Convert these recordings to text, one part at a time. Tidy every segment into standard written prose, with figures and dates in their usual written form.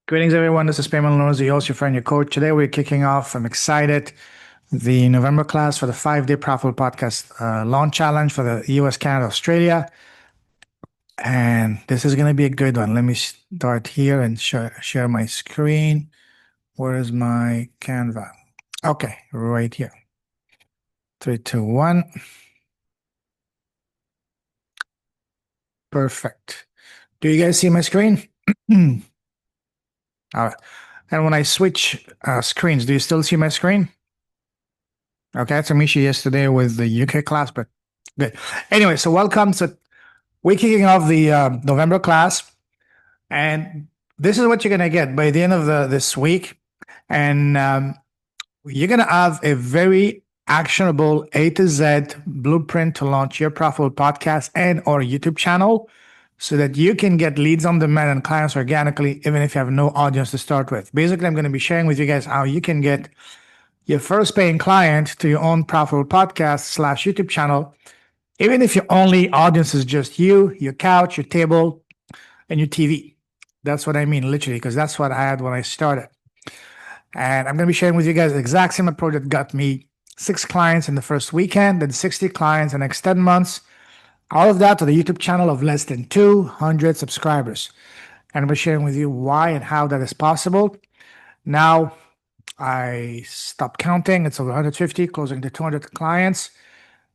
Greetings, everyone. This is Payman Lorenzo, your host, your friend, your coach. Today, we're kicking off. I'm excited. The November class for the 5-day Profitable Podcast launch challenge for the US, Canada, Australia. And this is going to be a good one. Let me start here and share my screen. Where is my Canva? Okay, right here. 3, 2, 1. Perfect. Do you guys see my screen? All right. And when I switch screens, do you still see my screen? Okay, I had some issue yesterday with the UK class, but good. Anyway, so welcome. So we're kicking off the November class, and this is what you're gonna get by the end of this week, and you're gonna have a very actionable A to Z blueprint to launch your profitable podcast and or YouTube channel, so that you can get leads on demand and clients organically, even if you have no audience to start with. Basically, I'm going to be sharing with you guys how you can get your first paying client to your own profitable podcast / YouTube channel, even if your only audience is just you, your couch, your table, and your TV. That's what I mean, literally, because that's what I had when I started. And I'm going to be sharing with you guys the exact same approach that got me 6 clients in the first weekend, then 60 clients in the next 10 months. All of that to the YouTube channel of less than 200 subscribers. And I'm going to be sharing with you why and how that is possible. Now, I stopped counting. It's over 150, closing to 200 clients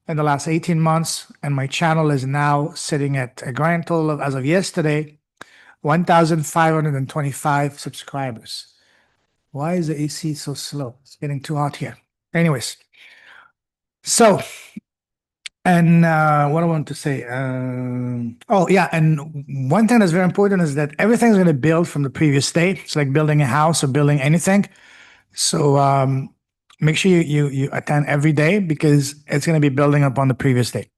in the last 18 months. And my channel is now sitting at a grand total of, as of yesterday, 1,525 subscribers. Why is the AC so slow? It's getting too hot here. Anyways, so, and what I want to say, oh yeah, and one thing that's very important is that everything's going to build from the previous day. It's like building a house or building anything. So make sure you attend every day because it's going to be building upon the previous day.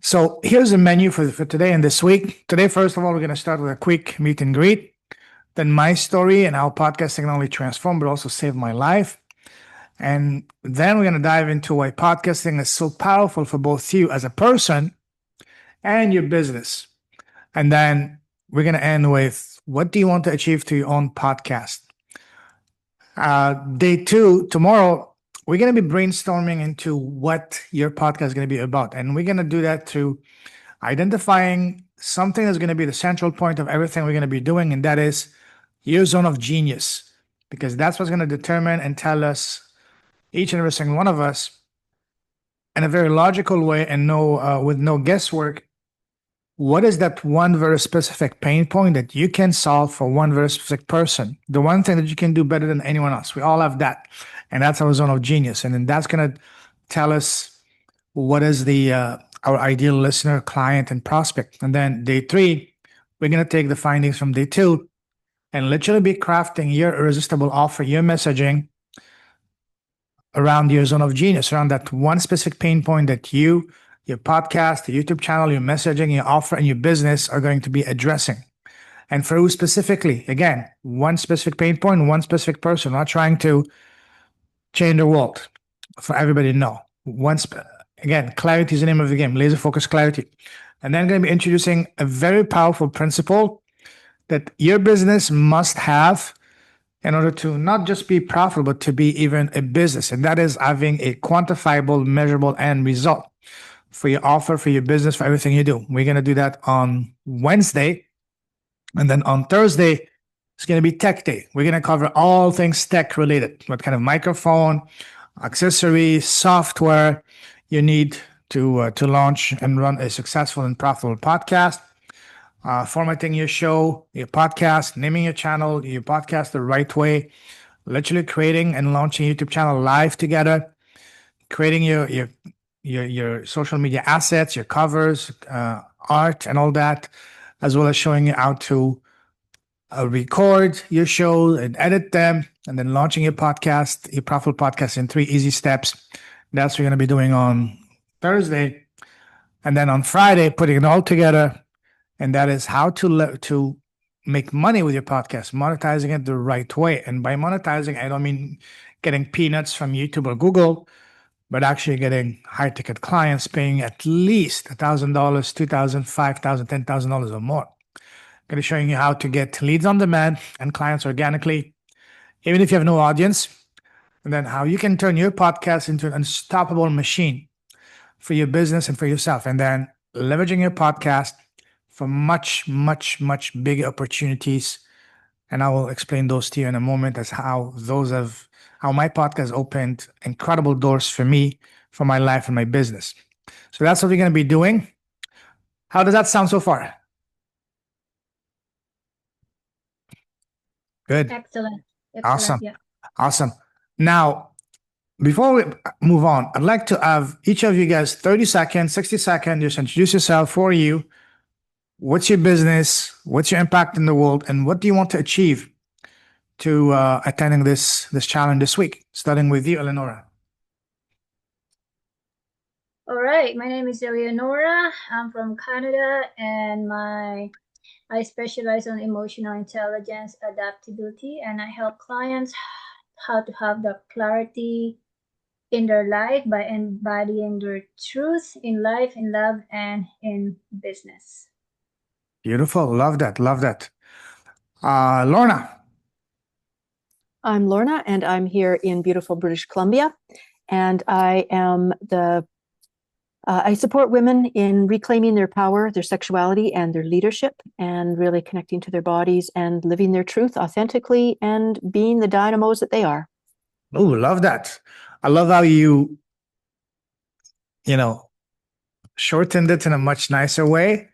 So here's the menu for today and this week. Today, first of all, we're going to start with a quick meet and greet. Then my story and how podcasting not only transformed, but also saved my life. And then we're going to dive into why podcasting is so powerful for both you as a person and your business. And then we're going to end with what do you want to achieve to your own podcast? Day 2, tomorrow, we're going to be brainstorming into what your podcast is going to be about. And we're going to do that through identifying something that's going to be the central point of everything we're going to be doing. And that is your zone of genius, because that's what's going to determine and tell us, each and every single one of us, in a very logical way and with no guesswork, what is that one very specific pain point that you can solve for one very specific person? The one thing that you can do better than anyone else. We all have that. And that's our zone of genius. And then that's going to tell us what is our ideal listener, client, and prospect. And then day 3, we're going to take the findings from day 2 and literally be crafting your irresistible offer, your messaging around your zone of genius, around that one specific pain point that your podcast, your YouTube channel, your messaging, your offer, and your business are going to be addressing. And for who specifically? Again, one specific pain point, one specific person. We're not trying to change the world for everybody to know. Again, clarity is the name of the game, laser focus clarity. And then I'm going to be introducing a very powerful principle that your business must have in order to not just be profitable, but to be even a business. And that is having a quantifiable, measurable end result for your offer, for your business, for everything you do. We're going to do that on Wednesday. And then on Thursday, it's going to be Tech Day. We're going to cover all things tech related. What kind of microphone, accessories, software you need to launch and run a successful and profitable podcast. Formatting your show, your podcast, naming your channel, your podcast the right way, literally creating and launching a YouTube channel live together, creating your social media assets, your covers, art, and all that, as well as showing you how to record your show and edit them, and then launching your podcast, your profitable podcast in 3 easy steps. That's what we're going to be doing on Thursday. And then on Friday, putting it all together. And that is how to make money with your podcast, monetizing it the right way. And by monetizing, I don't mean getting peanuts from YouTube or Google, but actually getting high-ticket clients paying at least $1,000, $2,000, $5,000, $10,000 or more. Going to be showing you how to get leads on demand and clients organically, even if you have no audience, and then how you can turn your podcast into an unstoppable machine for your business and for yourself, and then leveraging your podcast for much, much, much bigger opportunities. And I will explain those to you in a moment as how my podcast opened incredible doors for me, for my life and my business. So that's what we're going to be doing. How does that sound so far? Good. Excellent. Awesome. Excellent. Yeah. Awesome. Now, before we move on, I'd like to have each of you guys 30 seconds, 60 seconds, just introduce yourself for you. What's your business? What's your impact in the world? And what do you want to achieve to attending this challenge this week? Starting with you, Eleonora. All right. My name is Eleonora. I'm from Canada, and I specialize on emotional intelligence, adaptability, and I help clients how to have the clarity in their life by embodying their truth in life, in love, and in business. Beautiful. Love that. Love that. Lorna. I'm Lorna, and I'm here in beautiful British Columbia. And I am I support women in reclaiming their power, their sexuality, and their leadership, and really connecting to their bodies and living their truth authentically and being the dynamos that they are. Oh, love that. I love how you shortened it in a much nicer way.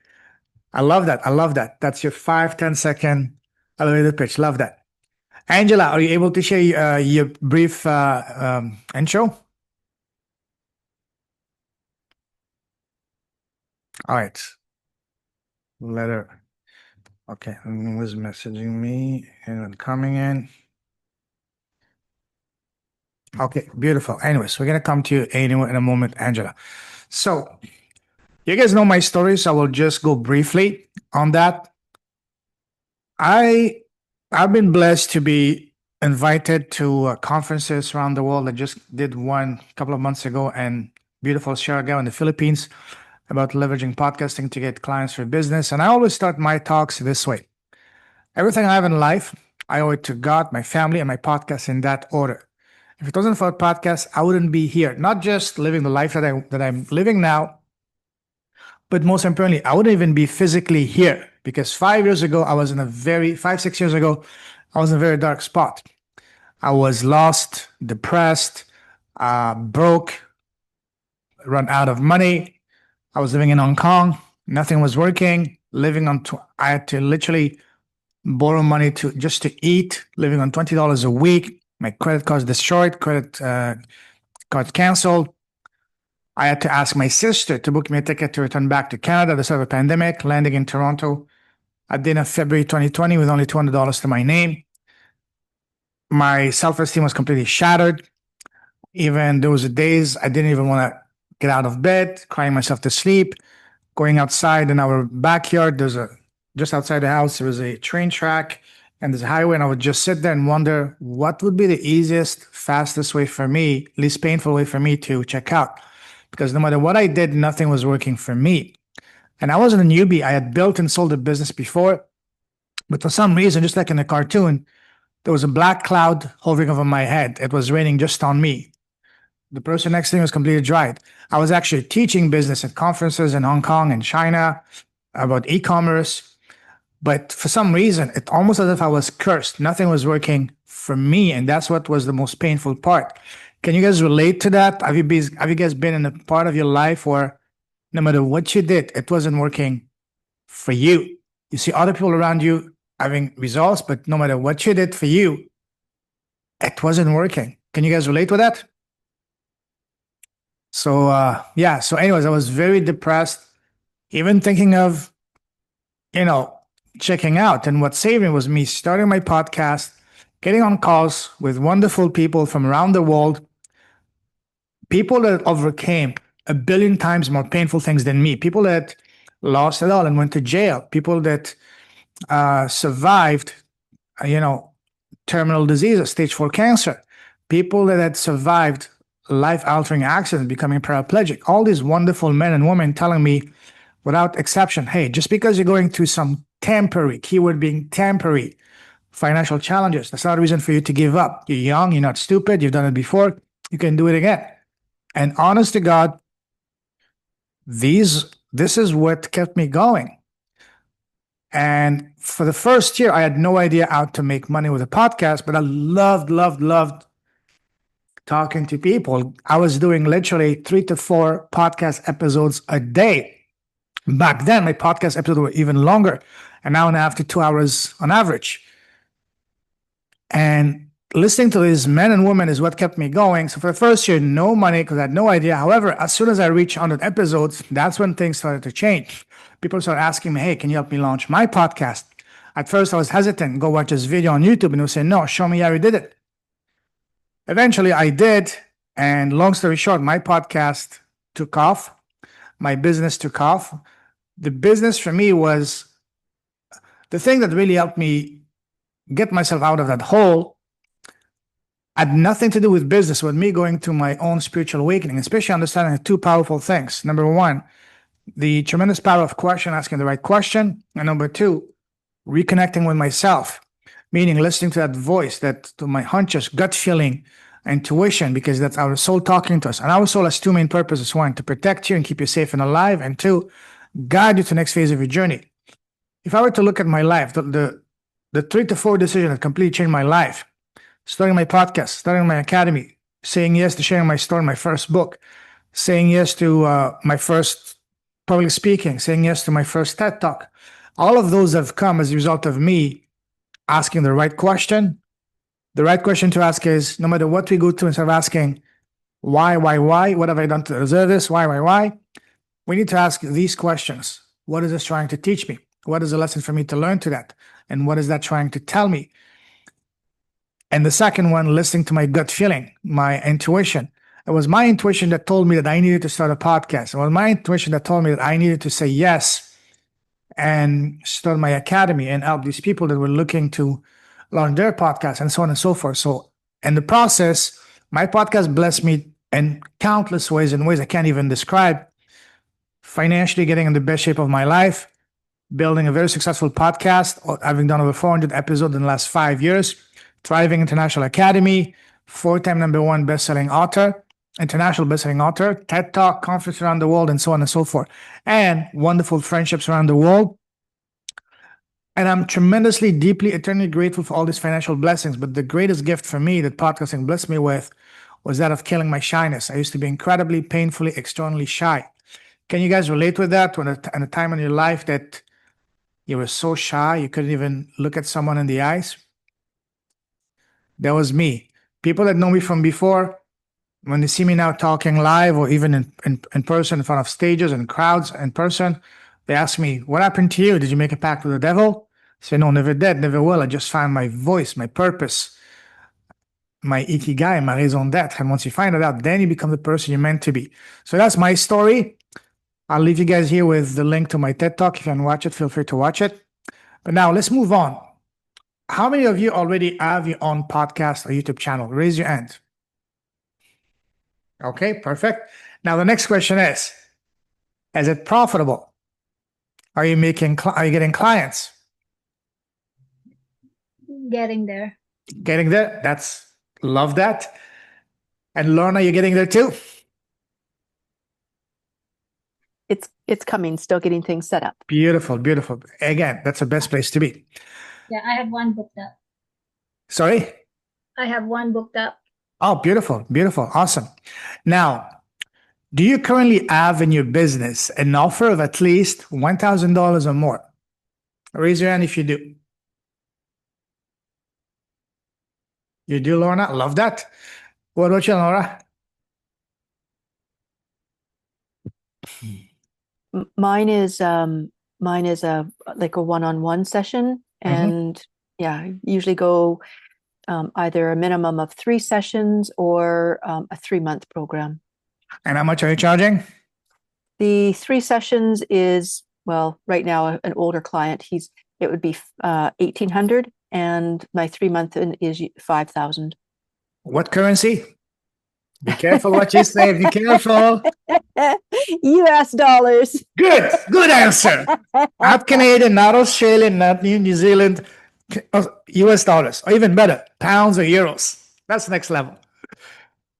I love that. I love that. That's your 5-10 second elevator pitch. Love that. Angela, are you able to share your brief intro? All right. Letter. Okay. Was messaging me and coming in. Okay. Beautiful. Anyways, we're going to come to you in a moment, Angela. So you guys know my story, so I will just go briefly on that. I've been blessed to be invited to conferences around the world. I just did one a couple of months ago in beautiful Siargao in the Philippines about leveraging podcasting to get clients for business. And I always start my talks this way. Everything I have in life, I owe it to God, my family, and my podcast in that order. If it wasn't for a podcast, I wouldn't be here. Not just living the life that I'm living now, but most importantly, I wouldn't even be physically here because 5 years ago, 6 years ago, I was in a very dark spot. I was lost, depressed, broke, run out of money. I was living in Hong Kong. Nothing was working. I had to literally borrow money just to eat, living on $20 a week. My credit card's destroyed, credit card canceled. I had to ask my sister to book me a ticket to return back to Canada at the start of the pandemic, landing in Toronto at the end of February 2020 with only $200 to my name. My self-esteem was completely shattered. Even there was days I didn't even want to get out of bed, crying myself to sleep, going outside in our backyard. Just outside the house, there was a train track and there's a highway, and I would just sit there and wonder what would be the easiest, fastest way for me, least painful way for me to check out. Because no matter what I did, nothing was working for me. And I wasn't a newbie. I had built and sold a business before, but for some reason, just like in a cartoon, there was a black cloud hovering over my head. It was raining just on me. The person next to me was completely dried. I was actually teaching business at conferences in Hong Kong and China about e-commerce. But for some reason, it almost as if I was cursed. Nothing was working for me. And that's what was the most painful part. Can you guys relate to that? Have you guys been in a part of your life where no matter what you did, it wasn't working for you? You see other people around you having results, but no matter what you did for you, it wasn't working. Can you guys relate with that? So, So anyways, I was very depressed, even thinking of, checking out. And what saved me was me starting my podcast, getting on calls with wonderful people from around the world, people that overcame a billion times more painful things than me, people that lost it all and went to jail, people that survived, terminal diseases, stage 4 cancer, people that had survived life-altering accidents, becoming paraplegic, all these wonderful men and women telling me without exception, hey, just because you're going through some temporary, keyword being temporary, financial challenges. That's not a reason for you to give up. You're young, you're not stupid, you've done it before, you can do it again. And honest to God, this is what kept me going. And for the first year, I had no idea how to make money with a podcast, but I loved talking to people. I was doing literally 3 to 4 podcast episodes a day. Back then, my podcast episodes were even longer, an hour and a half to 2 hours on average. And listening to these men and women is what kept me going. So for the first year, no money because I had no idea. However, as soon as I reached 100 episodes, that's when things started to change. People started asking me, hey, can you help me launch my podcast? At first, I was hesitant. Go watch this video on YouTube. And they would say, no, show me how you did it. Eventually, I did. And long story short, my podcast took off. My business took off. The business for me was the thing that really helped me get myself out of that hole. Had nothing to do with business, with me going through my own spiritual awakening, especially understanding 2 powerful things. Number 1, the tremendous power of asking the right question. And number 2, reconnecting with myself, meaning listening to that voice, to my hunches, gut feeling, intuition, because that's our soul talking to us. And our soul has 2 main purposes. 1, to protect you and keep you safe and alive. And 2, guide you to the next phase of your journey. If I were to look at my life, the 3 to 4 decisions that completely changed my life: starting my podcast, starting my academy, saying yes to sharing my story, my first book, saying yes to my first public speaking, saying yes to my first TED Talk. All of those have come as a result of me asking the right question. The right question to ask is, no matter what we go through, instead of asking, why, what have I done to deserve this, why, we need to ask these questions. What is this trying to teach me? What is the lesson for me to learn to that? And what is that trying to tell me? And the second one, listening to my gut feeling, my intuition. It was my intuition that told me that I needed to start a podcast. It was my intuition that told me that I needed to say yes and start my academy and help these people that were looking to launch their podcast and so on and so forth. So in the process, my podcast blessed me in countless ways, in ways I can't even describe. Financially getting in the best shape of my life, building a very successful podcast, having done over 400 episodes in the last 5 years, thriving international academy, 4-time #1 best-selling author, international best-selling author, TED Talk, conference around the world, and so on and so forth, and wonderful friendships around the world. And I'm tremendously, deeply, eternally grateful for all these financial blessings. But the greatest gift for me that podcasting blessed me with was that of killing my shyness. I used to be incredibly, painfully, externally shy. Can you guys relate with that? When at a time in your life that you were so shy, you couldn't even look at someone in the eyes? That was me. People that know me from before, when they see me now talking live or even in person in front of stages and crowds in person, they ask me, what happened to you? Did you make a pact with the devil? I say, no, never did, never will. I just found my voice, my purpose, my ikigai, my raison d'etre. And once you find it out, then you become the person you're meant to be. So that's my story. I'll leave you guys here with the link to my TED Talk. If you can watch it, feel free to watch it. But now let's move on. How many of you already have your own podcast or YouTube channel? Raise your hand. Okay, perfect. Now the next question is it profitable? Are you getting clients? Getting there. Getting there? Love that. And Lorna, you're getting there too? It's coming, still getting things set up. Beautiful, beautiful. Again, that's the best place to be. Yeah, I have one booked up. Sorry? I have one booked up. Oh, beautiful, beautiful. Awesome. Now, do you currently have in your business an offer of at least $1,000 or more? Raise your hand if you do. You do, Lorna? Love that. What about you, Laura? Mine is a like a one-on-one session, and yeah, usually go either a minimum of 3 sessions or a 3-month program. And how much are you charging? The 3 sessions is, well, right now an older client, it would be $1,800, and my 3-month is $5,000. What currency? Be careful what you say. Be careful. US dollars. Good answer. Not Canadian, not Australian, not New Zealand, US dollars, or even better, pounds or euros. That's next level.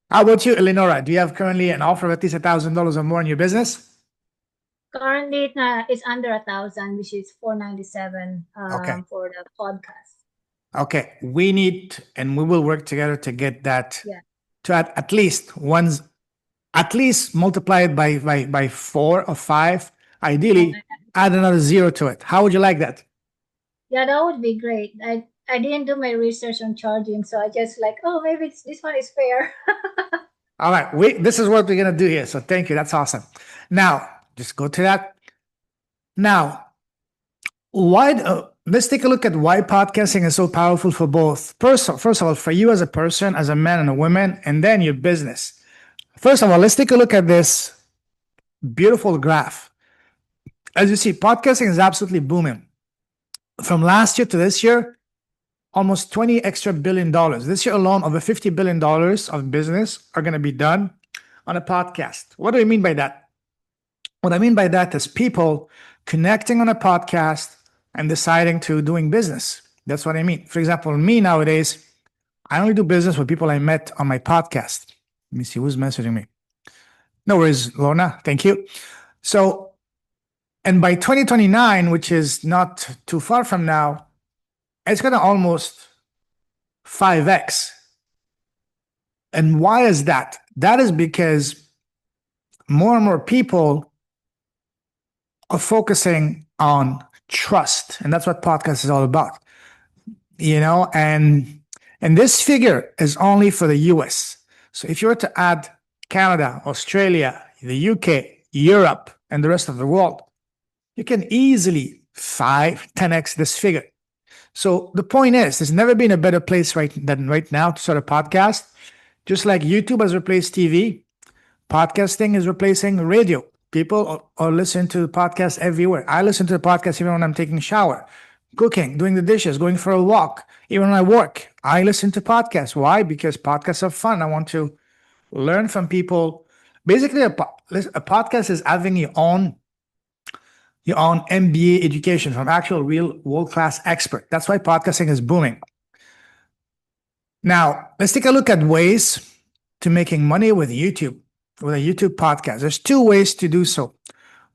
How about you, Eleonora? Do you have currently an offer of at least $1,000 or more in your business? Currently, it's under 1,000, which is 497 Okay. for the podcast. Okay, we need and we will work together to get that Yeah. to at least one's at least multiply it by 4 or 5. Ideally, add another 0 to it. How would you like that? Yeah, that would be great. I didn't do my research on charging, so I just like, oh, maybe this one is fair. All right, this is what we're gonna do here. So thank you. That's awesome. Now, just go to that. Now, let's take a look at why podcasting is so powerful for both. First of all, for you as a person, as a man and a woman, and then your business. First of all, let's take a look at this beautiful graph. As you see, podcasting is absolutely booming. From last year to this year, almost 20 extra $billion. This year alone, over $50 billion of business are going to be done on a podcast. What do I mean by that? What I mean by that is people connecting on a podcast and deciding to doing business. That's what I mean. For example, me nowadays, I only do business with people I met on my podcast. Let me see who's messaging me. No worries, Lorna. Thank you. So, and by 2029, which is not too far from now, it's going to almost 5x. And why is that? That is because more and more people are focusing on trust. And that's what podcast is all about. And this figure is only for the US. So if you were to add Canada, Australia, the UK, Europe, and the rest of the world, you can easily 10x this figure. So the point is, there's never been a better place than right now to start a podcast. Just like YouTube has replaced TV, podcasting is replacing radio. People are listening to podcasts everywhere. I listen to the podcast even when I'm taking a shower, cooking, doing the dishes, going for a walk. Even when I work, I listen to podcasts. Why? Because podcasts are fun. I want to learn from people. Basically, a podcast is having your own MBA education from actual real world-class expert. That's why podcasting is booming. Now, let's take a look at ways to making money with YouTube, with a YouTube podcast. There's 2 ways to do so.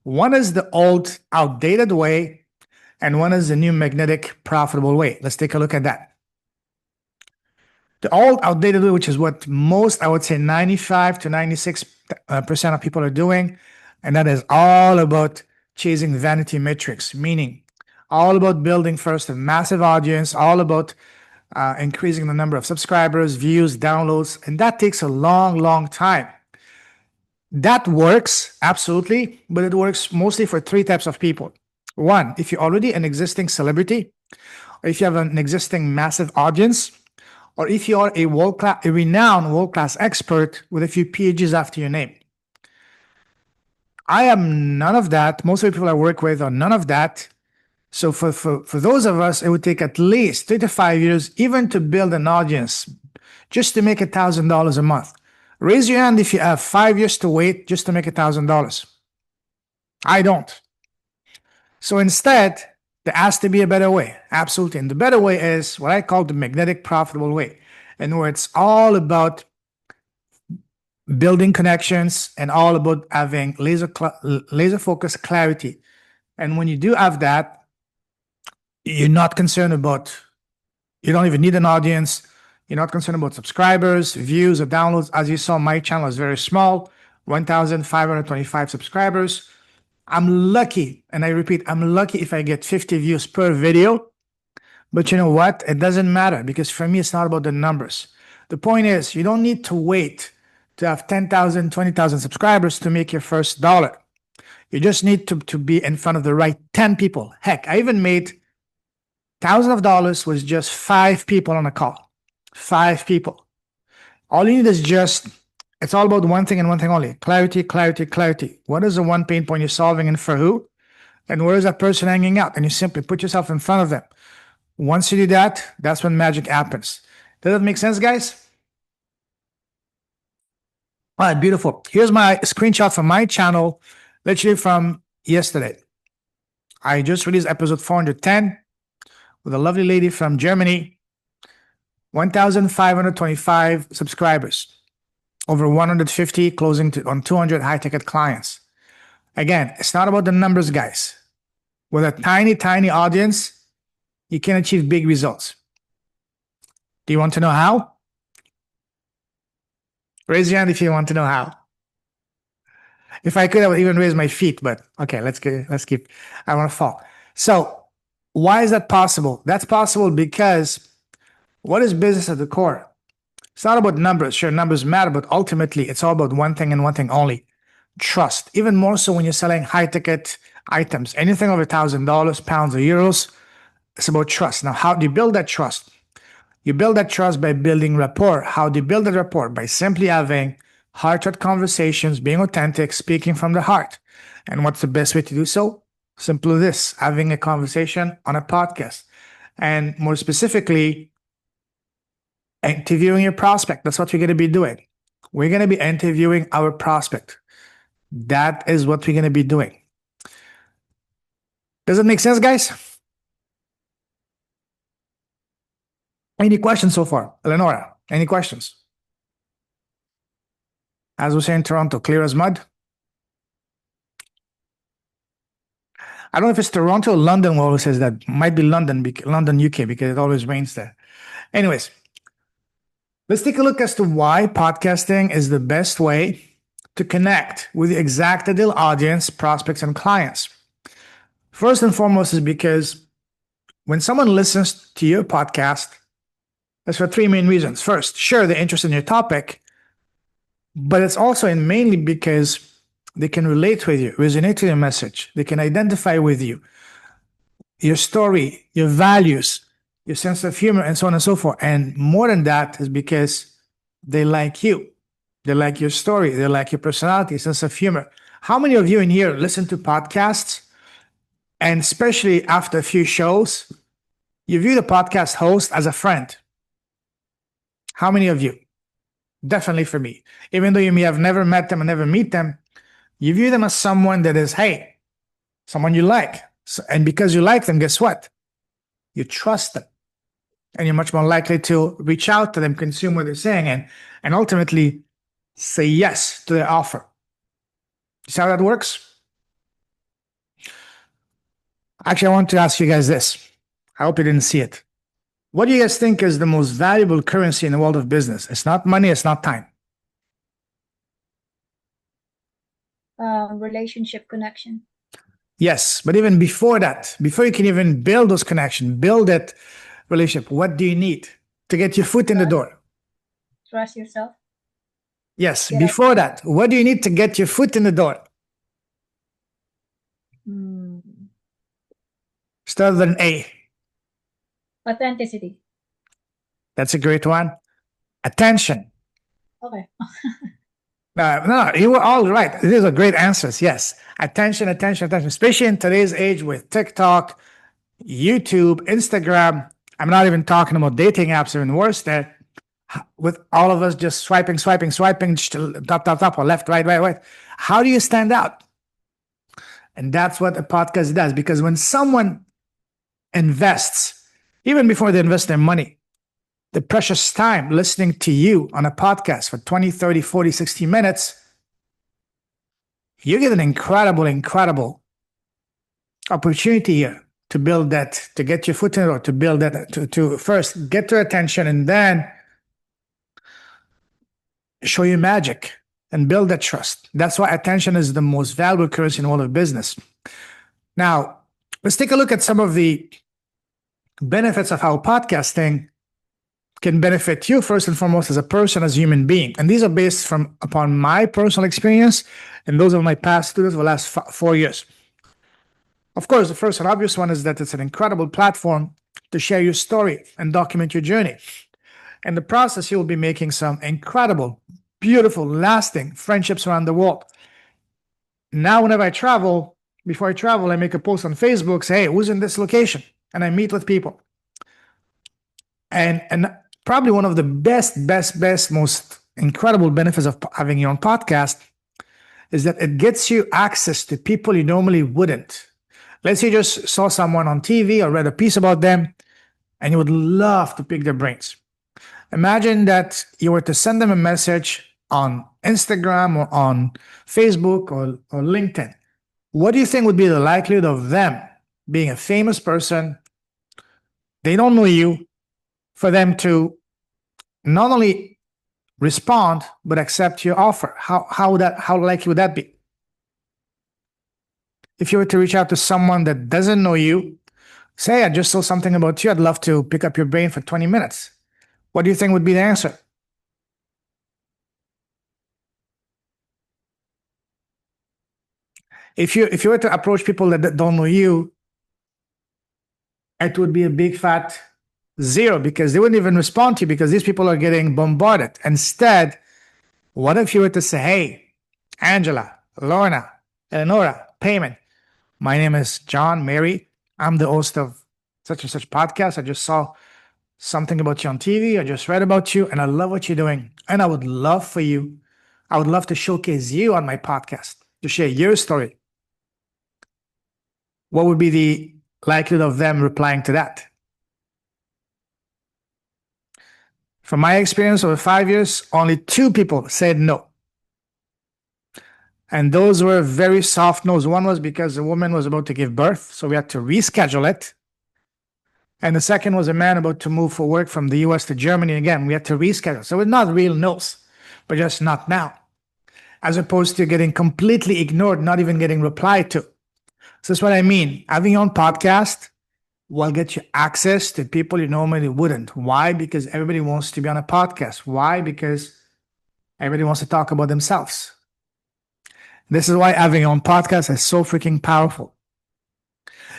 One is the old, outdated way, and one is the new magnetic, profitable way. Let's take a look at that. The old, outdated way, which is what most, I would say 95 to 96% of people are doing, and that is all about chasing vanity metrics, meaning all about building first a massive audience, all about increasing the number of subscribers, views, downloads, and that takes a long, long time. That works, absolutely, but it works mostly for 3 types of people. One, if you're already an existing celebrity, or if you have an existing massive audience, or if you are a renowned world-class expert with a few PhDs after your name. I am none of that. Most of the people I work with are none of that. So for those of us, it would take at least 3 to 5 years even to build an audience just to make $1,000 a month. Raise your hand if you have 5 years to wait just to make $1,000. I don't. So instead, there has to be a better way. Absolutely. And the better way is what I call the magnetic profitable way, and where it's all about building connections and all about having laser focused clarity. And when you do have that, you're not concerned about, you don't even need an audience. You're not concerned about subscribers, views, or downloads. As you saw, my channel is very small, 1,525 subscribers. I'm lucky, and I repeat, I'm lucky if I get 50 views per video. But you know what? It doesn't matter, because for me, it's not about the numbers. The point is, you don't need to wait to have 10,000, 20,000 subscribers to make your first dollar. You just need to be in front of the right 10 people. Heck, I even made thousands of dollars with just 5 people on a call. 5 people. All you need is it's all about one thing and one thing only. Clarity, clarity, clarity. What is the one pain point you're solving and for who? And where is that person hanging out? And you simply put yourself in front of them. Once you do that, that's when magic happens. Does that make sense, guys? All right, beautiful. Here's my screenshot from my channel, literally from yesterday. I just released episode 410 with a lovely lady from Germany, 1,525 subscribers, over 150 closing on 200 high ticket clients. Again, it's not about the numbers, guys. With a tiny, tiny audience, you can achieve big results. Do you want to know how? Raise your hand if you want to know how. If I could, I would even raise my feet, but okay, let's keep, I want to fall. So why is that possible? That's possible because what is business at the core? It's not about numbers. Sure, numbers matter, but ultimately it's all about one thing and one thing only: trust. Even more so when you're selling high ticket items, anything over $1,000, pounds, or euros, it's about trust. Now, how do you build that trust? You build that trust by building rapport. How do you build that rapport? By simply having heart-to-heart conversations, being authentic, speaking from the heart. And what's the best way to do so? Simple as this: having a conversation on a podcast. And more specifically, interviewing your prospect. That's what we're going to be doing. We're going to be interviewing our prospect. That is what we're going to be doing. Does it make sense, guys? Any questions so far? Eleonora, any questions? As we say in Toronto, clear as mud. I don't know if it's Toronto or London who always says that. Might be London, UK, because it always rains there. Anyways, let's take a look as to why podcasting is the best way to connect with the exact ideal audience, prospects, and clients. First and foremost is because when someone listens to your podcast, that's for three main reasons. First, sure, they're interested in your topic, but it's also mainly because they can relate with you, resonate with your message. They can identify with you, your story, your values, your sense of humor, and so on and so forth. And more than that is because they like you. They like your story. They like your personality, sense of humor. How many of you in here listen to podcasts, and especially after a few shows, you view the podcast host as a friend? How many of you? Definitely for me. Even though you may have never met them and never meet them, you view them as someone that is, hey, someone you like. And because you like them, guess what? You trust them. And you're much more likely to reach out to them, consume what they're saying, and ultimately say yes to their offer. You see how that works? Actually, I want to ask you guys this. I hope you didn't see it. What do you guys think is the most valuable currency in the world of business? It's not money, it's not time. Relationship connection. Yes, but even before that, before you can even build those connections, build that relationship, what do you need to get your foot in the door? Trust yourself. Yes, Yeah. before that, what do you need to get your foot in the door? Start with an A. Authenticity. That's a great one. Attention. Okay. No, you were all right. These are great answers. Yes. Attention, attention, attention. Especially in today's age with TikTok, YouTube, Instagram. I'm not even talking about dating apps, even worse there. With all of us just swiping, top, or left, right. How do you stand out? And that's what a podcast does. Because when someone invests, even before they invest their money, the precious time listening to you on a podcast for 20, 30, 40, 60 minutes, you get an incredible opportunity here to build that, to get your foot in the door, to build that, to first get their attention and then show you magic and build that trust. That's why attention is the most valuable currency in all of business. Now, let's take a look at some of the benefits of how podcasting can benefit you first and foremost as a person, as a human being. And these are based upon my personal experience and those of my past students for the last 4 years. Of course, the first and obvious one is that it's an incredible platform to share your story and document your journey. In the process, you will be making some incredible, beautiful, lasting friendships around the world. Now, whenever I travel, before I travel, I make a post on Facebook, say, hey, who's in this location? And I meet with people. And probably one of the best, most incredible benefits of having your own podcast is that it gets you access to people you normally wouldn't. Let's say you just saw someone on TV or read a piece about them and you would love to pick their brains. Imagine that you were to send them a message on Instagram or on Facebook or LinkedIn. What do you think would be the likelihood of them being a famous person? They don't know you, for them to not only respond but accept your offer. How likely would that be? If you were to reach out to someone that doesn't know you, say, I just saw something about you, I'd love to pick up your brain for 20 minutes. What do you think would be the answer? If you were to approach people that don't know you, it would be a big fat zero, because they wouldn't even respond to you because these people are getting bombarded. Instead, what if you were to say, hey, Angela, Lorna, Eleonora, Payman, my name is John, Mary. I'm the host of such and such podcast. I just saw something about you on TV. I just read about you and I love what you're doing. And I would love to showcase you on my podcast to share your story. What would be the likelihood of them replying to that? From my experience over 5 years, only 2 people said no. And those were very soft no's. One was because the woman was about to give birth, so we had to reschedule it. And the second was a man about to move for work from the US to Germany. Again, we had to reschedule. So it's not real no's, but just not now. As opposed to getting completely ignored, not even getting replied to. So that's what I mean. Having your own podcast will get you access to people you normally wouldn't. Why? Because everybody wants to be on a podcast. Why? Because everybody wants to talk about themselves. This is why having your own podcast is so freaking powerful.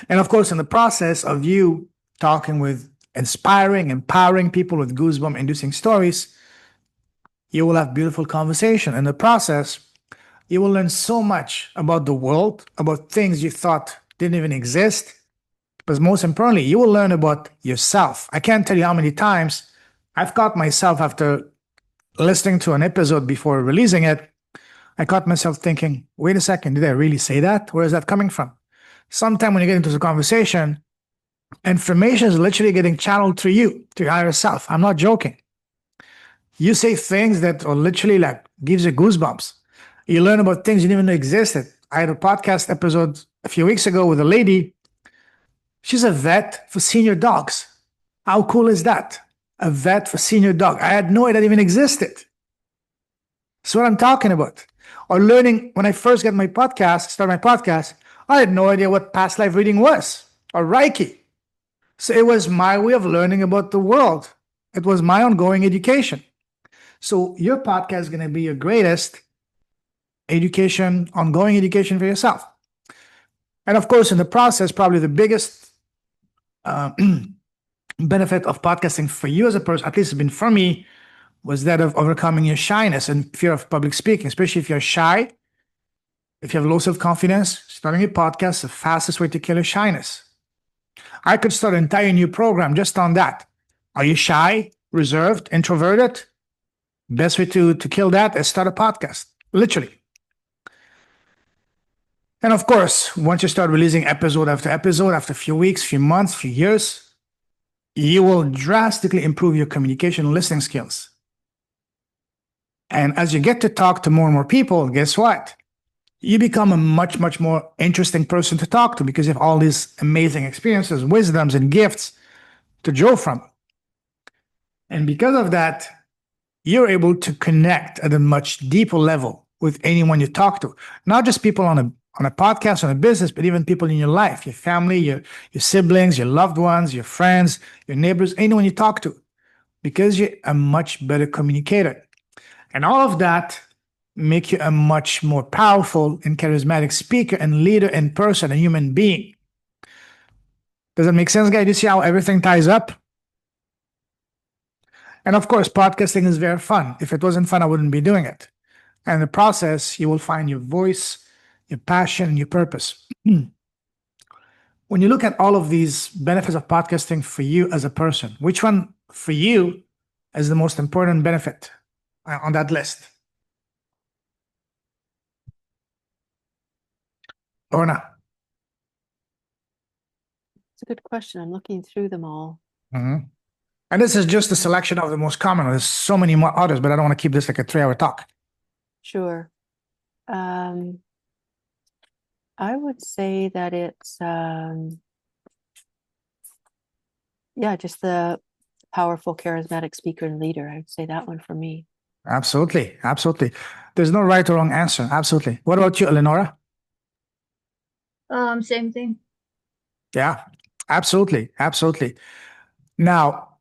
And of course, in the process of you talking with inspiring, empowering people with goosebump inducing stories, you will have beautiful conversation. In the process, you will learn so much about the world, about things you thought didn't even exist. But most importantly, you will learn about yourself. I can't tell you how many times I've caught myself after listening to an episode before releasing it. I caught myself thinking, wait a second, did I really say that? Where is that coming from? Sometime when you get into the conversation, information is literally getting channeled through you, to your higher self. I'm not joking. You say things that are literally like gives you goosebumps. You learn about things you didn't even know existed. I had a podcast episode a few weeks ago with a lady. She's a vet for senior dogs. How cool is that? A vet for senior dog. I had no idea that even existed. That's what I'm talking about. Or learning, when I first started my podcast, I had no idea what past life reading was, or Reiki. So it was my way of learning about the world. It was my ongoing education. So your podcast is going to be your greatest education, ongoing education for yourself. And of course, in the process, probably the biggest benefit of podcasting for you as a person, at least it's been for me, was that of overcoming your shyness and fear of public speaking, especially if you're shy. If you have low self-confidence, starting a podcast is the fastest way to kill your shyness. I could start an entire new program just on that. Are you shy, reserved, introverted? Best way to kill that is start a podcast, literally. And of course, once you start releasing episode after episode, after a few weeks, few months, few years, you will drastically improve your communication and listening skills. And as you get to talk to more and more people, guess what? You become a much, much more interesting person to talk to because you have all these amazing experiences, wisdoms, and gifts to draw from. And because of that, you're able to connect at a much deeper level with anyone you talk to. Not just people on a podcast, on a business, but even people in your life, your family, your siblings, your loved ones, your friends, your neighbors, anyone you talk to, because you're a much better communicator. And all of that make you a much more powerful and charismatic speaker and leader in person, a human being. Does that make sense, guys? Do you see how everything ties up? And of course, podcasting is very fun. If it wasn't fun, I wouldn't be doing it. And in the process, you will find your voice, your passion, and your purpose. When you look at all of these benefits of podcasting for you as a person, which one for you is the most important benefit on that list? Lorna? It's a good question. I'm looking through them all. Mhm. And this is just a selection of the most common. There's so many more others, but I don't want to keep this like a 3-hour talk. Sure. I would say that it's just the powerful, charismatic speaker and leader. I would say that one for me. Absolutely. Absolutely. There's no right or wrong answer. Absolutely. What about you, Eleonora? Same thing. Yeah, absolutely. Absolutely. Now,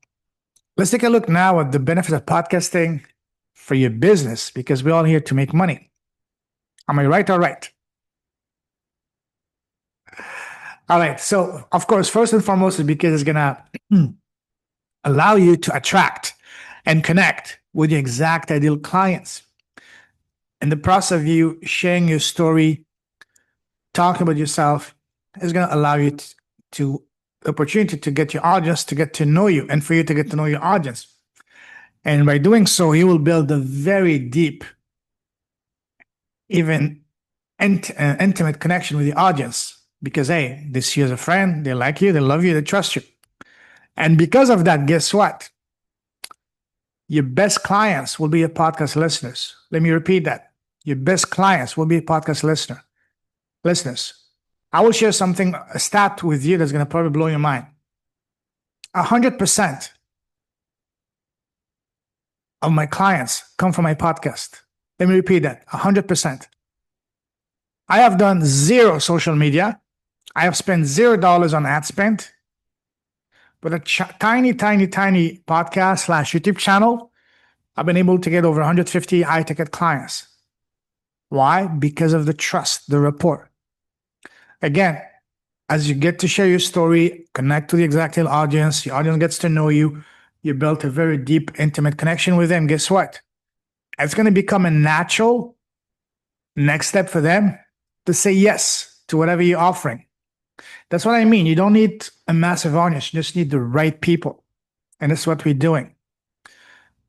let's take a look now at the benefits of podcasting for your business, because we're all here to make money. Am I right or right? All right. So, of course, first and foremost, is because it's going to allow you to attract and connect with your exact ideal clients. In the process of you sharing your story, talking about yourself, is going to allow you to opportunity to get your audience to get to know you and for you to get to know your audience. And by doing so, you will build a very deep, even intimate connection with the audience because, hey, they see you as a friend, they like you, they love you, they trust you. And because of that, guess what? Your best clients will be your podcast listeners. Let me repeat that. Your best clients will be podcast listeners. I will share something, a stat with you that's going to probably blow your mind. 100% of my clients come from my podcast. Let me repeat that. 100%. I have done zero social media. I have spent $0 on ad spend. With a tiny podcast / YouTube channel, I've been able to get over 150 high ticket clients. Why? Because of the trust, the rapport. Again, as you get to share your story, connect to the exact audience, the audience gets to know you, you built a very deep, intimate connection with them. Guess what? It's going to become a natural next step for them to say yes to whatever you're offering. That's what I mean. You don't need a massive audience. You just need the right people. And that's what we're doing.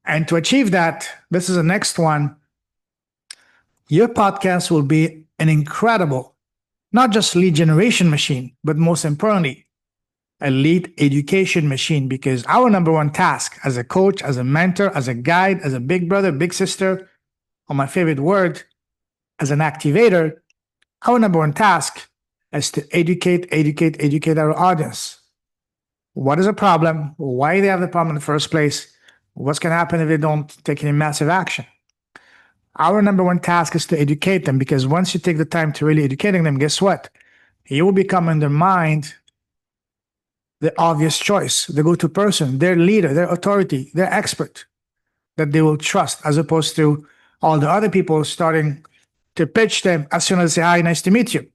And to achieve that, this is the next one. Your podcast will be an incredible, not just lead generation machine, but most importantly, a lead education machine. Because our number one task as a coach, as a mentor, as a guide, as a big brother, big sister, or my favorite word, as an activator, our number one task is to educate our audience. What is a problem? Why do they have the problem in the first place? What's going to happen if they don't take any massive action? Our number one task is to educate them, because once you take the time to really educating them, guess what? You will become in their mind the obvious choice, the go-to person, their leader, their authority, their expert that they will trust, as opposed to all the other people starting to pitch them as soon as they say, hi, nice to meet you.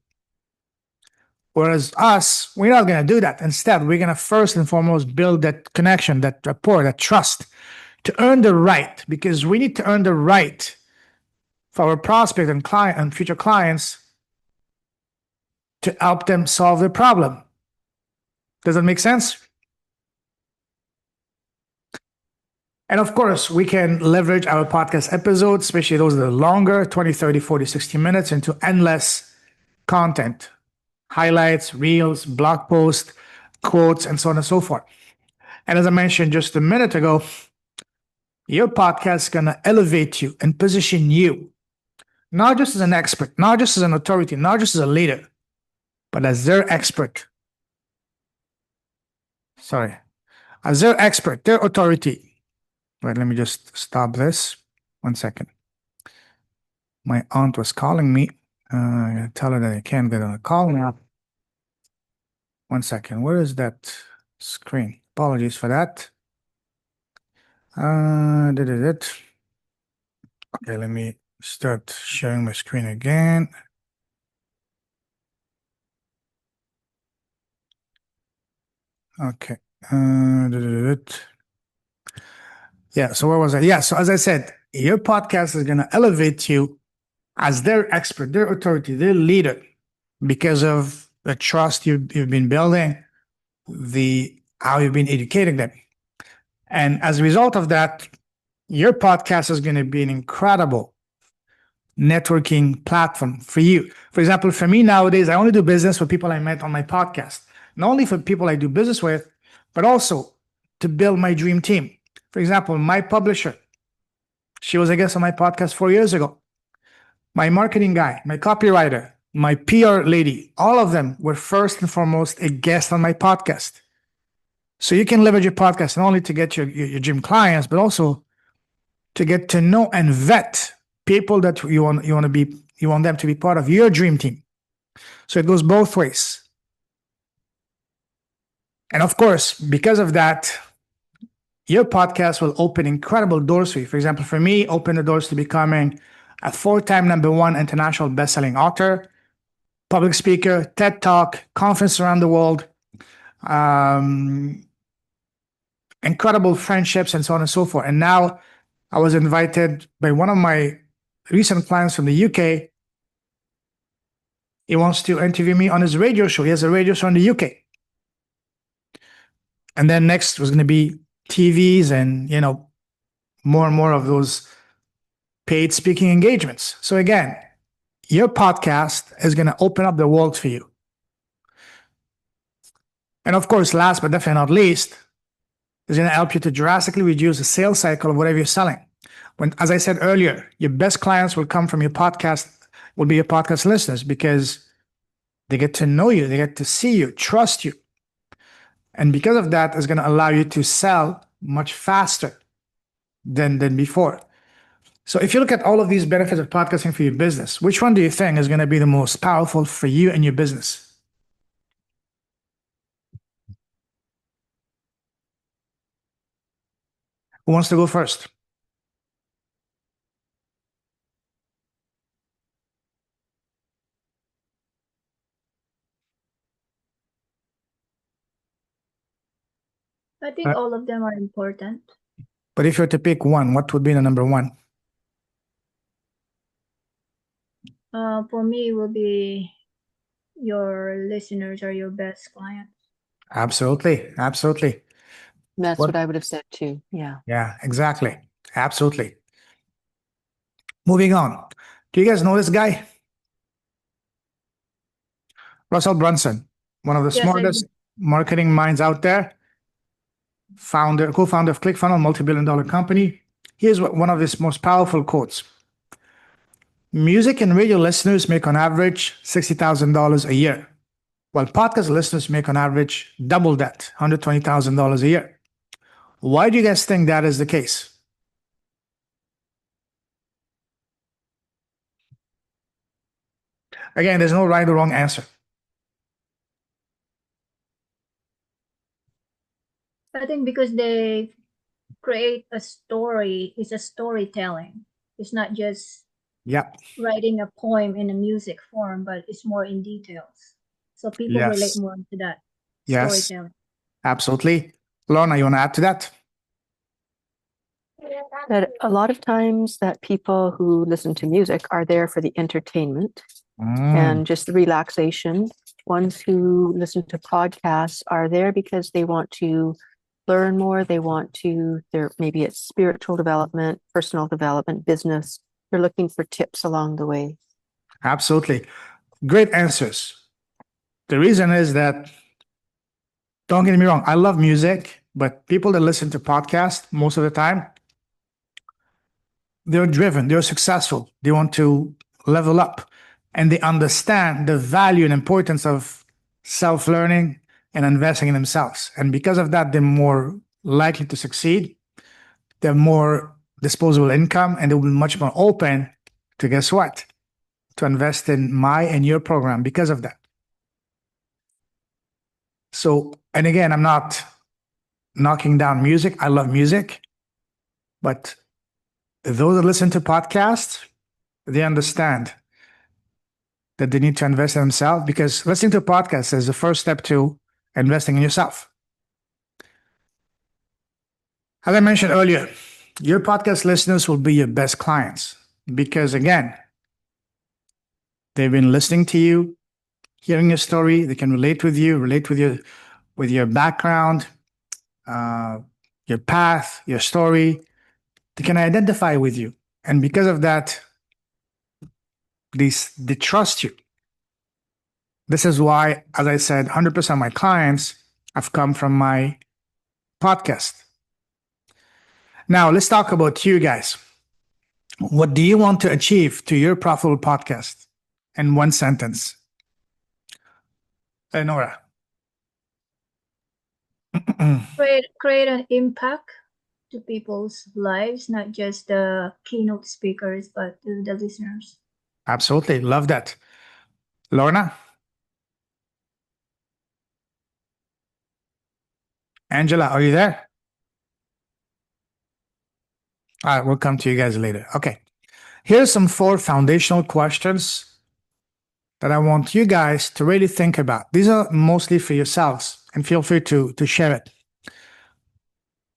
Whereas us, we're not going to do that. Instead, we're going to first and foremost build that connection, that rapport, that trust to earn the right, because we need to earn the right for our prospect and client and future clients to help them solve their problem. Does that make sense? And of course, we can leverage our podcast episodes, especially those that are longer, 20, 30, 40, 60 minutes, into endless content, highlights, reels, blog posts, quotes, and so on and so forth. And as I mentioned just a minute ago, your podcast is going to elevate you and position you, not just as an expert, not just as an authority, not just as a leader, but as their expert. As their expert, their authority. Wait, let me just stop this. 1 second. My aunt was calling me. I'm going to tell her that I can't get on a call now. 1 second. Where is that screen? Apologies for that. Okay, let me start sharing my screen again. Okay. Yeah, so where was I? Yeah, so as I said, your podcast is going to elevate you as their expert, their authority, their leader, because of the trust you've been building, how you've been educating them. And as a result of that, your podcast is going to be an incredible networking platform for you. For example, for me nowadays, I only do business with people I met on my podcast. Not only for people I do business with, but also to build my dream team. For example, my publisher, she was a guest on my podcast 4 years ago. My marketing guy, my copywriter, my PR lady, all of them were first and foremost a guest on my podcast. So you can leverage your podcast not only to get your dream clients, but also to get to know and vet people that you want them to be part of your dream team. So it goes both ways. And of course, because of that, your podcast will open incredible doors for you. For example, for me, open the doors to becoming a 4-time #1 international best-selling author, public speaker, TED Talk, conference around the world, incredible friendships, and so on and so forth. And now I was invited by one of my recent clients from the UK. He wants to interview me on his radio show. He has a radio show in the UK. And then next was going to be TVs and, more and more of those paid speaking engagements. So again, your podcast is going to open up the world for you. And of course, last but definitely not least, is going to help you to drastically reduce the sales cycle of whatever you're selling. When, as I said earlier, your best clients will come from your podcast, will be your podcast listeners, because they get to know you, they get to see you, trust you. And because of that, it's going to allow you to sell much faster than before. So if you look at all of these benefits of podcasting for your business, which one do you think is going to be the most powerful for you and your business? Who wants to go first? I think all of them are important. But if you were to pick one, what would be the #1? For me, it will be your listeners are your best clients. Absolutely. Absolutely. That's what I would have said too. Yeah. Yeah, exactly. Absolutely. Moving on. Do you guys know this guy? Russell Brunson, one of the Yes, I smartest marketing minds out there, co-founder of ClickFunnels, multi-billion-dollar company. Here's one of his most powerful quotes. Music and radio listeners make on average $60,000 a year, while podcast listeners make on average double that, $120,000 a year. Why do you guys think that is the case? Again, there's no right or wrong answer. I think because they create a story, it's a storytelling. It's not just writing a poem in a music form, but it's more in details. So people relate more to that storytelling. Absolutely. Lorna, you want to add to that? That a lot of times that people who listen to music are there for the entertainment and just the relaxation. Ones who listen to podcasts are there because they want to learn more. They want to, maybe it's spiritual development, personal development, business. They're looking for tips along the way. Absolutely. Great answers. The reason is that, don't get me wrong, I love music, but people that listen to podcasts most of the time, they're driven, they're successful, they want to level up, and they understand the value and importance of self-learning and investing in themselves. And because of that, they're more likely to succeed. They're more disposable income, and they'll be much more open to, guess what? To invest in my and your program because of that. So, and again, I'm not knocking down music. I love music. But those that listen to podcasts, they understand that they need to invest in themselves, because listening to podcasts is the first step to investing in yourself. As I mentioned earlier, your podcast listeners will be your best clients because, again, they've been listening to you, hearing your story. They can relate with you, relate with your background, your path, your story. they can identify with you. And because of that, they trust you. This is why, as I said, 100% of my clients have come from my podcast. Now, let's talk about you guys. What do you want to achieve to your profitable podcast in one sentence? Nora. Create an impact to people's lives, not just the keynote speakers, but to the listeners. Absolutely. Love that. Lorna? Angela, are you there? All right, we'll come to you guys later. Okay. Here's some 4 foundational questions that I want you guys to really think about. These are mostly for yourselves, and feel free to share it.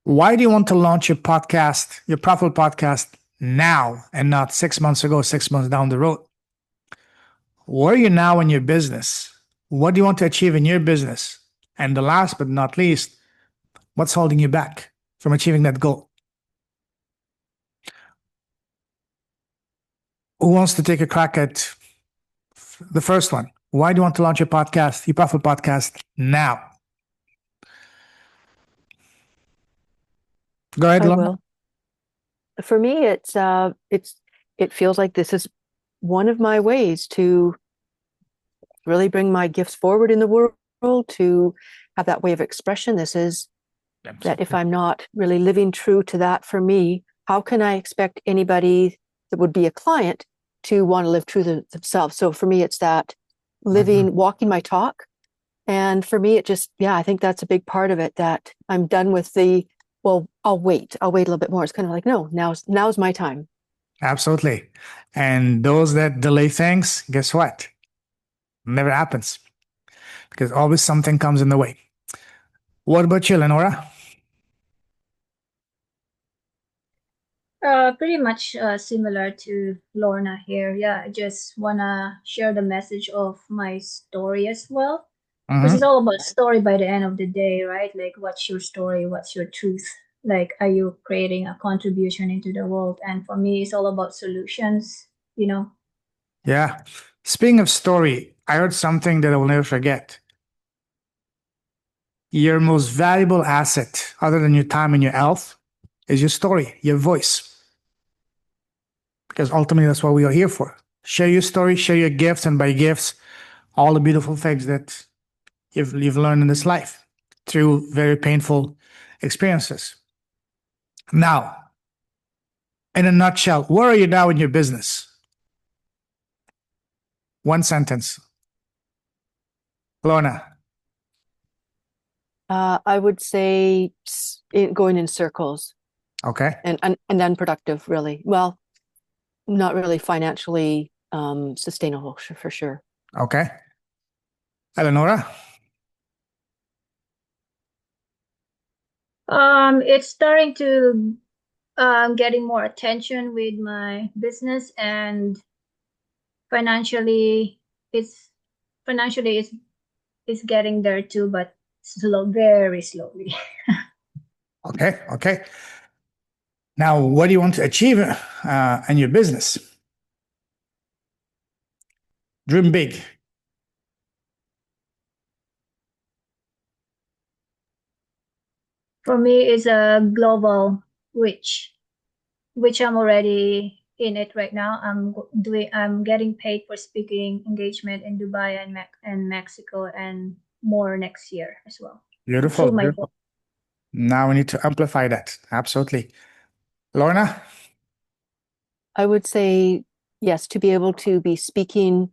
Why do you want to launch your podcast, your profitable podcast now and not 6 months ago, 6 months down the road? Where are you now in your business? What do you want to achieve in your business? And the last but not least, what's holding you back from achieving that goal? Who wants to take a crack at the first one? Why do you want to launch your podcast, your profitable podcast now? Go ahead, I Lorna. will. For me, it feels like this is one of my ways to really bring my gifts forward in the world, to have that way of expression. This is that if I'm not really living true to that for me, how can I expect anybody that would be a client to want to live true to themselves? So for me, it's that living, walking my talk. And for me, it just, I think that's a big part of it, that I'm done with well, I'll wait a little bit more. It's kind of like, no, now's my time. Absolutely. And those that delay things, guess what? Never happens, because always something comes in the way. What about you, Lenora? Pretty much similar to Lorna here. Yeah, I just wanna share the message of my story as well. Because it's all about story by the end of the day, right? Like, what's your story? What's your truth? Like, are you creating a contribution into the world? And for me, it's all about solutions, you know? Yeah. Speaking of story, I heard something that I will never forget. Your most valuable asset, other than your time and your health, is your story, your voice. Because ultimately, that's what we are here for. Share your story, share your gifts, and by gifts, all the beautiful things that you've learned in this life through very painful experiences. Now, in a nutshell, where are you now in your business? One sentence. Lorna. I would say going in circles. Okay. And unproductive, really. Well, not really financially sustainable, for sure. Okay. Eleonora. It's starting to getting more attention with my business, and financially, it's financially it's getting there too, but very slowly. Okay. Okay. Now, what do you want to achieve in your business? Dream big. For me, it's a global reach, which I'm already in it right now. I'm getting paid for speaking engagement in Dubai and Mexico, and more next year as well. Beautiful. Through my Beautiful. Now we need to amplify that. Absolutely. Lorna? I would say yes, to be able to be speaking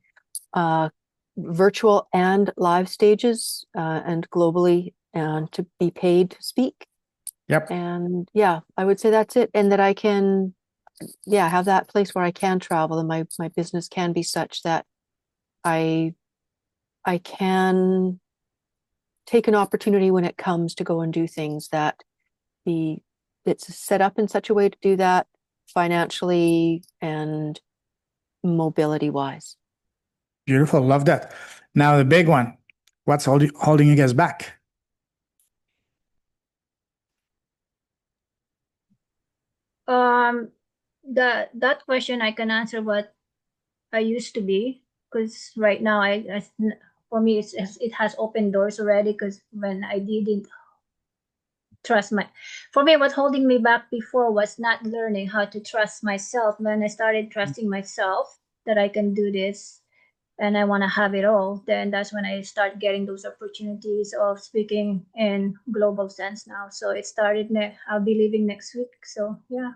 virtual and live stages and globally, and to be paid to speak. Yep. And I would say that's it. And that I can, have that place where I can travel, and my business can be such that I can take an opportunity when it comes to go and do things that it's set up in such a way to do that financially and mobility wise. Beautiful. Love that. Now, the big one. What's holding you guys back? That question I can answer what I used to be, because right now for me it has opened doors already. Because when I didn't trust my, for me, what holding me back before was not learning how to trust myself. When I started trusting myself that I can do this and I want to have it all, then that's when I start getting those opportunities of speaking in global sense now. So it started. I'll be leaving next week. So yeah.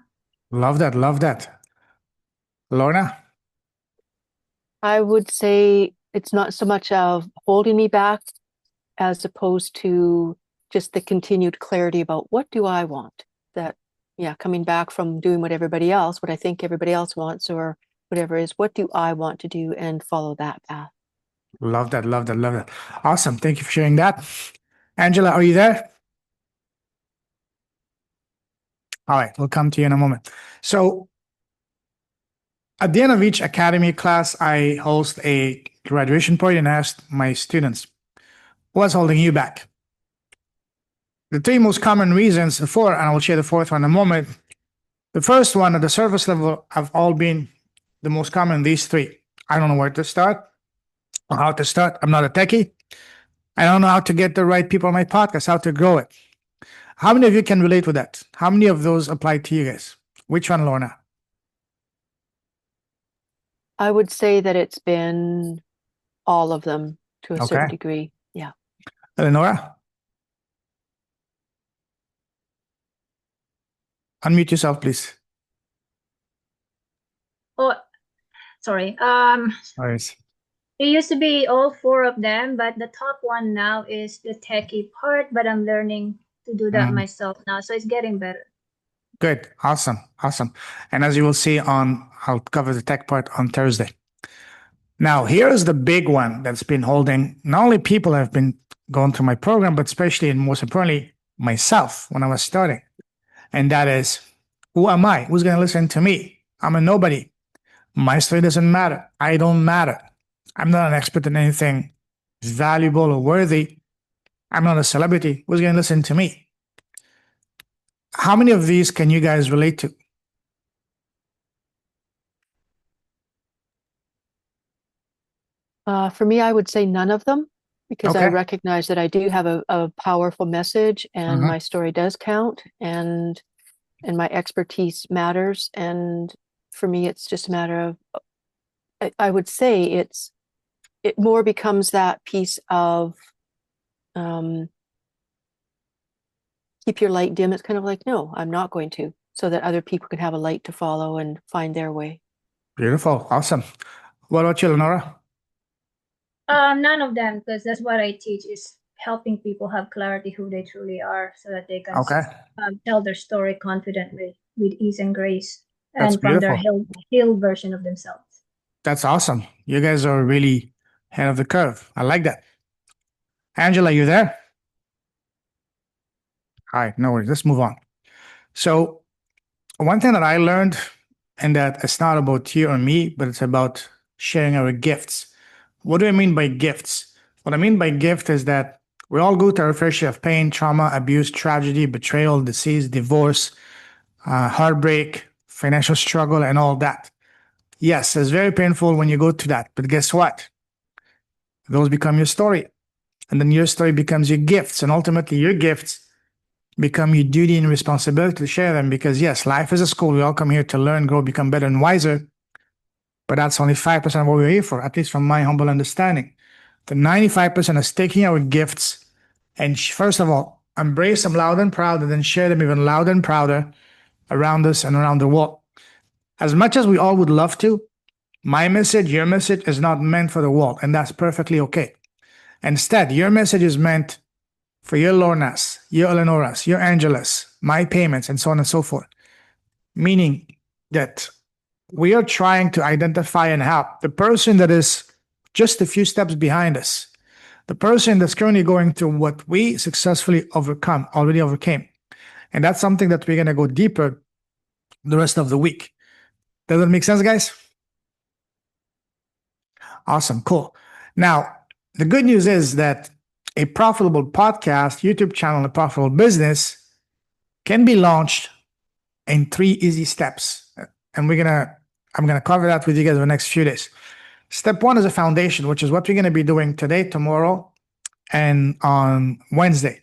Love that. Love that. Lorna? I would say it's not so much of holding me back as opposed to just the continued clarity about what do I want. That, yeah, coming back from doing what I think everybody else wants or whatever is, what do I want to do and follow that path. Love that. Love that. Love that. Awesome. Thank you for sharing that. Angela, are you there? All right. We'll come to you in a moment. So at the end of each academy class, I host a graduation party and ask my students, what's holding you back? The three most common reasons, the four, and I will share the fourth one in a moment. The first one at the surface level have all been the most common, these three. I don't know where to start or how to start. I'm not a techie. I don't know how to get the right people on my podcast, how to grow it. How many of you can relate with that? How many of those apply to you guys? Which one, Lorna? I would say that it's been all of them to a certain Okay. degree. Yeah. Eleonora? Unmute yourself, please. Oh, sorry. All right. It used to be all four of them, but the top one now is the techie part. But I'm learning to do that myself now, so it's getting better. Good. Awesome. Awesome. And as you will see I'll cover the tech part on Thursday. Now, here's the big one that's been holding not only people have been going through my program, but especially and most importantly, myself when I was starting. And that is, who am I? Who's going to listen to me? I'm a nobody. My story doesn't matter. I don't matter. I'm not an expert in anything valuable or worthy. I'm not a celebrity. Who's going to listen to me? How many of these can you guys relate to? For me, I would say none of them because I Okay. recognize that I do have a powerful message and Mhm. my story does count and my expertise matters. And for me, it's just a matter of, I would say it more becomes that piece of keep your light dim. It's kind of like, no, I'm not going to, so that other people can have a light to follow and find their way. Beautiful. Awesome. What about you, Lenora? None of them, because that's what I teach is helping people have clarity who they truly are, so that they can Okay. tell their story confidently with ease and grace, That's and from their beautiful. healed version of themselves. That's awesome. You guys are really ahead of the curve. I like that. Angela, you there? Hi, no worries. Let's move on. So, one thing that I learned, and that it's not about you or me, but it's about sharing our gifts. What do I mean by gifts? What I mean by gift is that we all go through our fair share of pain, trauma, abuse, tragedy, betrayal, disease, divorce, heartbreak, financial struggle, and all that. Yes, it's very painful when you go through that. But guess what? Those become your story. And then your story becomes your gifts. And ultimately, your gifts become your duty and responsibility to share them. Because yes, life is a school. We all come here to learn, grow, become better and wiser. But that's only 5% of what we're here for, at least from my humble understanding. The 95% is taking our gifts and first of all, embrace them loud and proud, and then share them even louder and prouder around us and around the world. As much as we all would love to, my message, your message is not meant for the world, and that's perfectly okay. Instead, your message is meant for your Lornas, your Eleonoras, your Angelas, my payments, and so on and so forth. Meaning that we are trying to identify and help the person that is just a few steps behind us, the person that's currently going through what we successfully already overcame. And that's something that we're going to go deeper the rest of the week. Does that make sense, guys? Awesome. Cool. Now, the good news is that a profitable podcast, YouTube channel, a profitable business can be launched in 3 easy steps. And I'm gonna cover that with you guys in the next few days. Step 1 is a foundation, which is what we're gonna be doing today, tomorrow, and on Wednesday.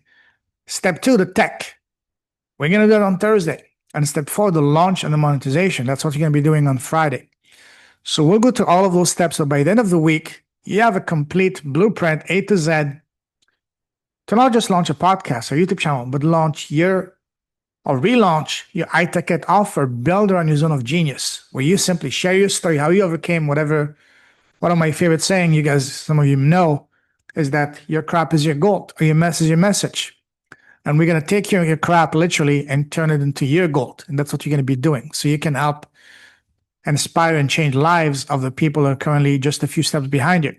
Step 2, the tech. We're gonna do it on Thursday. And step 4, the launch and the monetization. That's what you're gonna be doing on Friday. So we'll go to all of those steps. So by the end of the week, you have a complete blueprint A to Z to not just launch a podcast or YouTube channel, but relaunch your iTech offer builder on your zone of genius, where you simply share your story, how you overcame whatever. One of my favorite saying, you guys, some of you know, is that your crap is your gold, or your mess is your message. And we're going to take your crap literally and turn it into your gold. And that's what you're going to be doing. So you can help inspire and change lives of the people who are currently just a few steps behind you.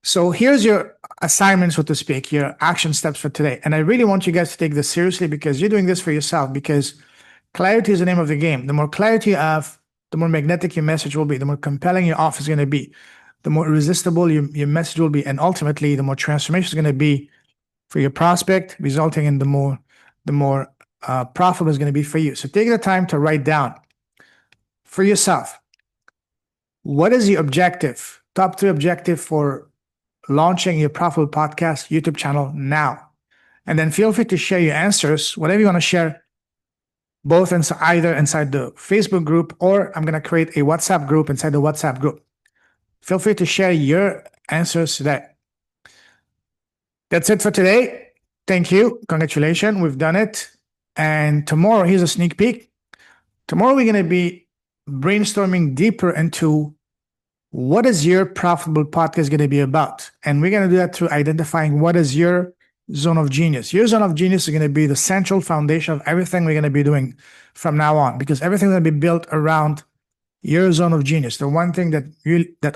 So here's your assignment, so to speak, your action steps for today. And I really want you guys to take this seriously, because you're doing this for yourself, because clarity is the name of the game. The more clarity you have, the more magnetic your message will be, the more compelling your offer is going to be, the more irresistible your message will be, and ultimately the more transformation is going to be for your prospect, resulting in the more profitable it's going to be for you. So take the time to write down for yourself, what is your objective, top 3 objective for launching your profitable podcast YouTube channel now. And then feel free to share your answers, whatever you want to share, both either inside the Facebook group, or I'm going to create a WhatsApp group inside the WhatsApp group. Feel free to share your answers today. That's it for today. Thank you. Congratulations. We've done it. And tomorrow, here's a sneak peek. Tomorrow, we're going to be brainstorming deeper into what is your profitable podcast going to be about. And we're going to do that through identifying what is your zone of genius. Your zone of genius is going to be the central foundation of everything we're going to be doing from now on, because everything's going to be built around your zone of genius. The one thing that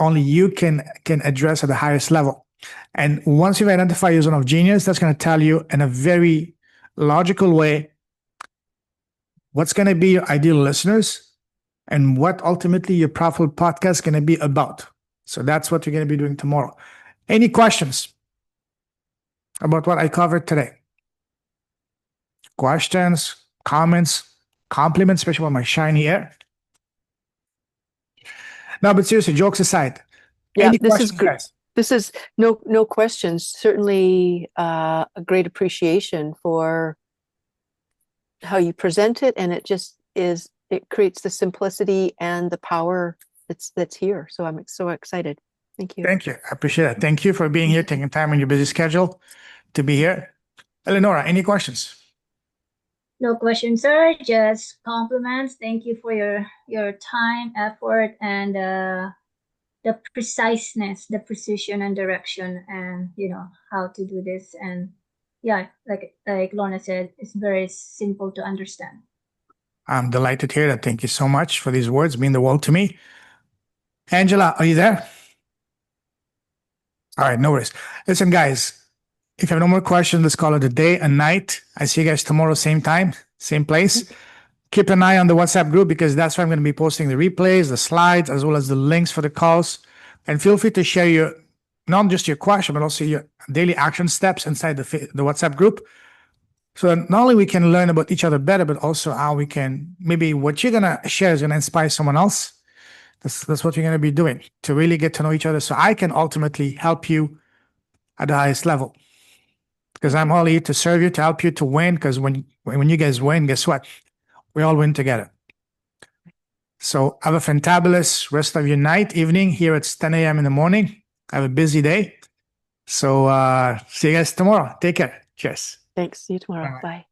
only you can address at the highest level. And once you've identified your zone of genius, that's going to tell you in a very logical way what's going to be your ideal listeners and what ultimately your profitable podcast is going to be about. So that's what you're going to be doing tomorrow. Any questions about what I covered today? Questions, comments, compliments, especially on my shiny hair? No, but seriously, jokes aside. Yeah, any this questions, is good. guys? This is no questions. Certainly a great appreciation for how you present it, and it creates the simplicity and the power that's here. So I'm so excited. Thank you. Thank you. I appreciate it. Thank you for being here, taking time in your busy schedule to be here. Eleonora, any questions? No questions, sir. Just compliments. Thank you for your time, effort, and the preciseness, the precision and direction, and how to do this. And yeah, like Lorna said, it's very simple to understand. I'm delighted to hear that. Thank you so much for these words, mean the world to me. Angela, are you there? All right, no worries. Listen, guys, if you have no more questions, let's call it a day, a night. I see you guys tomorrow, same time, same place. Keep an eye on the WhatsApp group, because that's where I'm going to be posting the replays, the slides, as well as the links for the calls. And feel free to share not just your question, but also your daily action steps inside the WhatsApp group. So that not only we can learn about each other better, but also how we can, maybe what you're going to share is going to inspire someone else. That's what you're going to be doing, to really get to know each other, so I can ultimately help you at the highest level. Because I'm all here to serve you, to help you to win, because when you guys win, guess what? We all win together. So have a fantabulous rest of your night, evening. Here it's 10 a.m. in the morning. Have a busy day. So see you guys tomorrow. Take care. Cheers. Thanks. See you tomorrow. Bye. Bye.